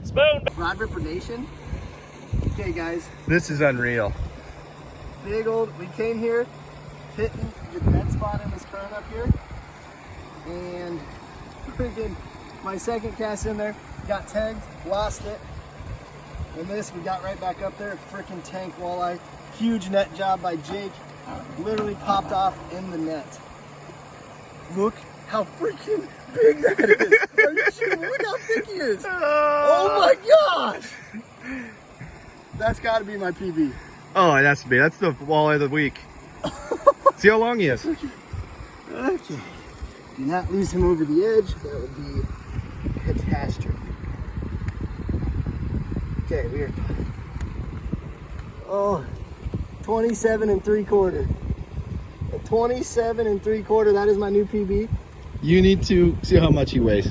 Spoon. Rod Ripper Nation. Okay, guys. This is unreal. Big old, we came here, hitting the dead spot in this current up here. And freaking my second cast in there, got tagged, lost it. And this, we got right back up there, freaking tank walleye. Huge net job by Jake. Literally popped off in the net. Look how freaking big that is. Are you kidding? Look how thick he is. Oh my gosh. That's gotta be my PB. Oh, it has to be. That's the walleye of the week. See how long he is. Okay. Do not lose him over the edge. That would be catastrophe. Okay, we are. Oh, 27 3/4. 27 3/4. That is my new PB. You need to see how much he weighs.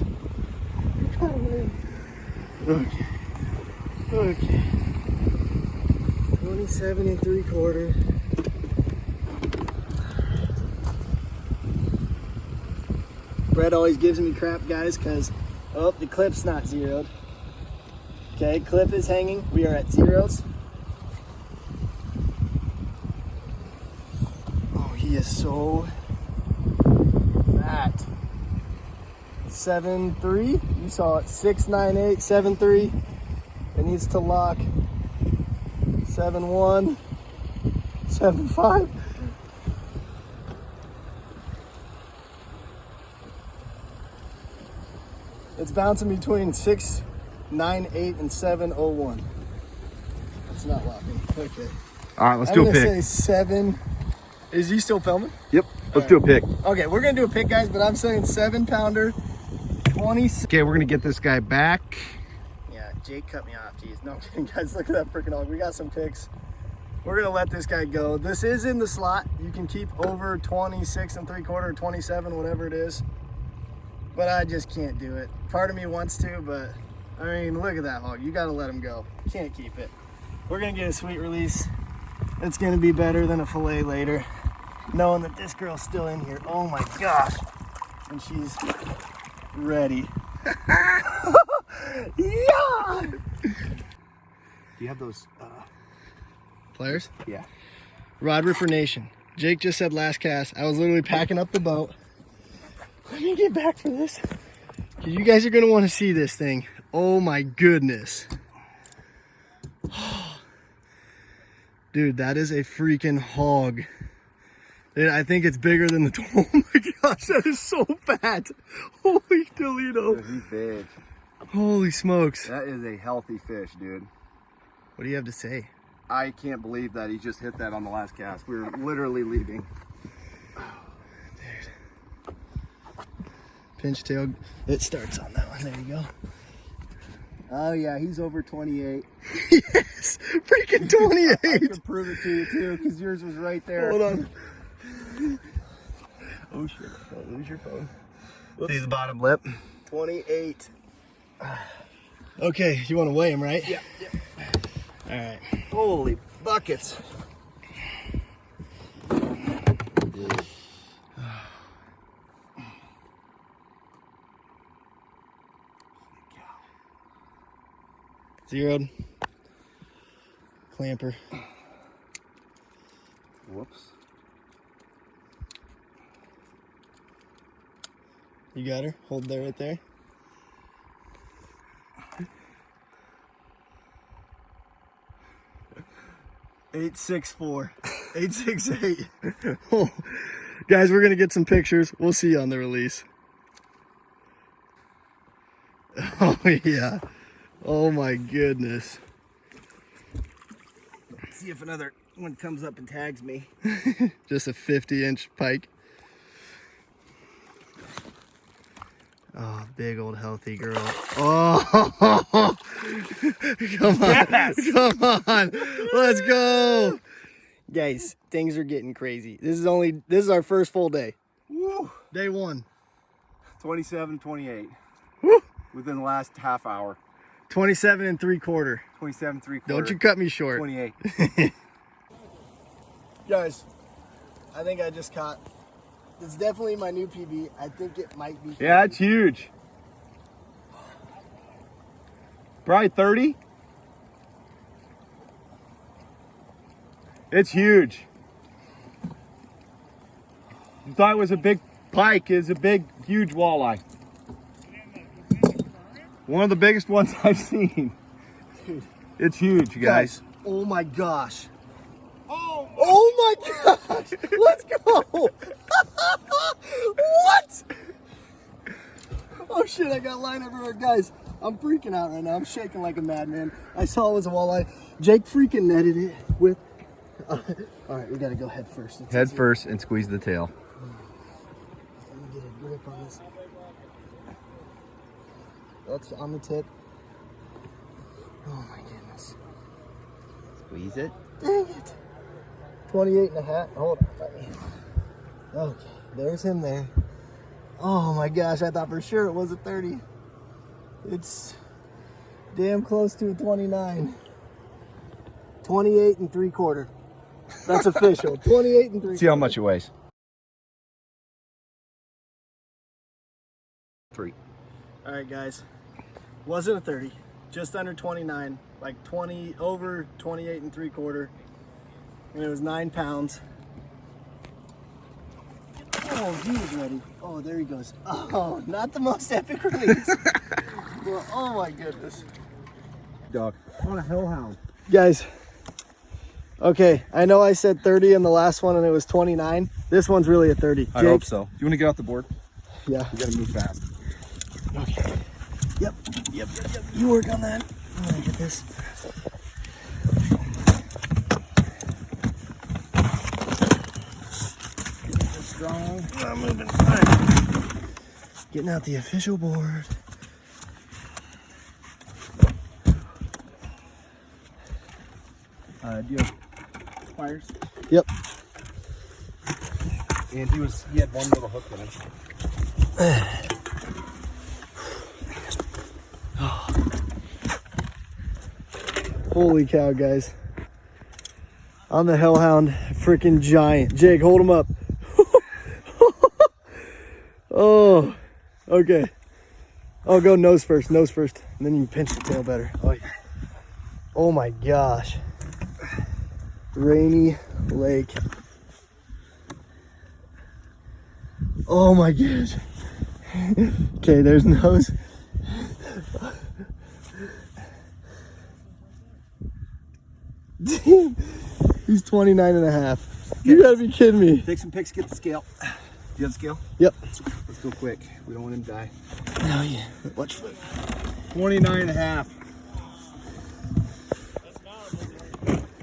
Okay. Okay. 27 3/4. Brett always gives me crap, guys, because the clip's not zeroed. Okay, clip is hanging. We are at zeros. Oh, he is so fat. 7.3. You saw it. 6.98, 7.3. It needs to lock. 7.1, 7.5. It's bouncing between 6.98 and 7.01. It's not locking. Okay. All right, let's do a I'm pick. gonna say 7. Is he still filming? Yep, let's do a pick. Okay, we're gonna do a pick, guys, but I'm saying 7-pounder, 20. Okay, we're gonna get this guy back. Yeah, Jake cut me off. Jeez, no I'm kidding, guys. Look at that freaking hog. We got some picks. We're gonna let this guy go. This is in the slot. You can keep over 26 3/4 or 27, whatever it is. But I just can't do it. Part of me wants to, but I mean, look at that hog. You gotta let him go. Can't keep it. We're gonna get a sweet release. It's gonna be better than a fillet later, knowing that this girl's still in here. Oh my gosh. And she's ready. Yeah! Do you have those Players? Yeah. Rod Ripper Nation. Jake just said last cast. I was literally packing up the boat. Let me get back for this. You guys are gonna want to see this thing. Oh my goodness. Dude, that is a freaking hog. Dude, I think it's bigger than the, oh my gosh, that is so fat. Holy Toledo. Dude, he's big. Holy smokes. That is a healthy fish, dude. What do you have to say? I can't believe that he just hit that on the last cast. We were literally leaving. Dude. Pinch tail, it starts on that one. There you go. Oh yeah, he's over 28. Yes, freaking 28. I can prove it to you too, because yours was right there. Hold on. Oh shit, don't lose your phone. See the bottom lip? 28. Okay, you want to weigh him, right? Yeah. All right. Holy buckets. Zeroed. Clamper. Whoops. You got her? Hold there, right there. $864. $868. Oh, guys, we're gonna get some pictures. We'll see you on the release. Oh yeah. Oh my goodness. Let's see if another one comes up and tags me. Just a 50-inch pike. Oh, big old healthy girl. Oh, come on. Yes. Come on. Let's go. Guys, things are getting crazy. This is our first full day. Woo. Day one. 27, 28. Woo. Within the last half hour. 27 3/4. 27, 3/4. Don't you cut me short. 28. Guys, I think I just caught. It's definitely my new PB. I think it might be. Yeah, it's huge. Probably 30. It's huge. You thought it was a big pike, it's a big, huge walleye. One of the biggest ones I've seen. Dude. It's huge, guys. Oh my gosh. Oh my gosh. Let's go. What? Oh shit, I got line everywhere. Guys, I'm freaking out right now. I'm shaking like a madman. I saw it was a walleye. Jake freaking netted it with... all right, we gotta go head first. Head first and squeeze the tail. Let me get a grip on this. That's on the tip. Oh my goodness. Squeeze it. Dang it. 28 and a half. Hold on. Let me. Okay, there's him there. Oh my gosh, I thought for sure it was a 30. It's damn close to a 29. 28 and 3/4. That's official. 28 and 3/4. See how much it weighs. 3. All right, guys. Wasn't a 30. Just under 29. Like 20, over 28 and 3/4. And it was 9 pounds. Oh, he was ready. Oh, there he goes. Oh, not the most epic release. Well, oh my goodness. Dog. On a hellhound. Guys, okay, I know I said 30 in the last one and it was 29. This one's really a 30. I hope so. You want to get off the board? Yeah. You gotta move fast. Okay. Yep. You work on that. I'm gonna get this. Strong. I'm moving. All right. Getting out the official board. Do you have pliers? Yep. And he had one little hook in him. Holy cow, guys. On the hellhound, freaking giant. Jake, hold him up. Oh, okay. Oh, go nose first, and then you can pinch the tail better. Oh, yeah. Oh my gosh. Rainy Lake. Oh my gosh. Okay, there's nose. He's 29 and a half. You gotta be kidding me. Take some pics, get the scale. Do you have the scale? Yep. Let's go quick. We don't want him to die. Oh yeah. Watch foot. 29 and a half.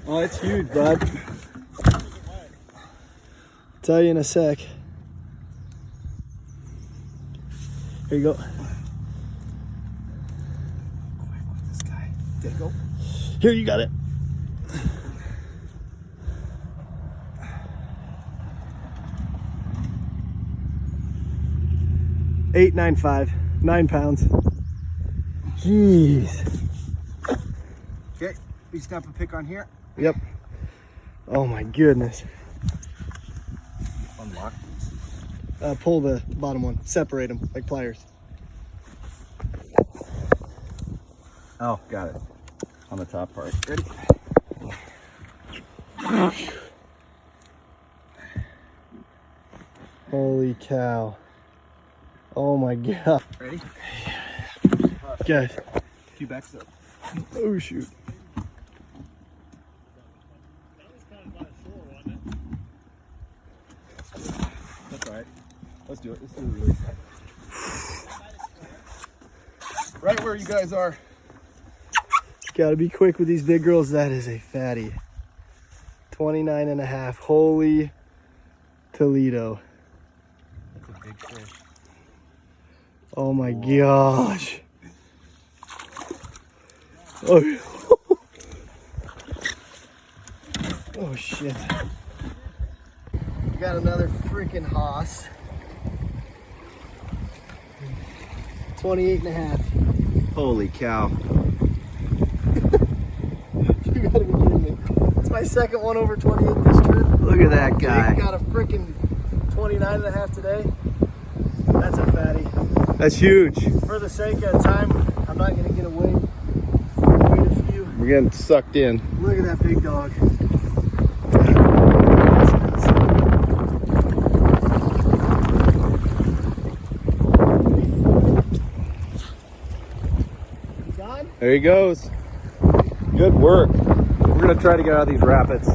Oh, it's huge, bud. Tell you in a sec. Here you go. Quick with this guy. There you go. Here, you got it. $8.95, 9 pounds. Jeez. Okay, we snap a pick on here. Yep. Oh my goodness. Unlock. Pull the bottom one. Separate them like pliers. Oh, got it. On the top part. Ready? Holy cow. Oh my god. Ready? Guys. Few backs up. Oh shoot. That's all right. Let's do it. Let's do the release. Right where you guys are. Gotta be quick with these big girls. That is a fatty. 29 and a half. Holy Toledo. That's a big fish. Oh my gosh. Oh. Oh shit. We got another freaking hoss. 28 and a half. Holy cow. You gotta be kidding me. It's my second one over 28 this trip. Look at that guy. Jake got a freaking 29 and a half today. That's a fatty. That's huge. For the sake of time, I'm not gonna get away We're getting sucked in. Look at that big dog. There he goes. Good work. We're gonna try to get out of these rapids.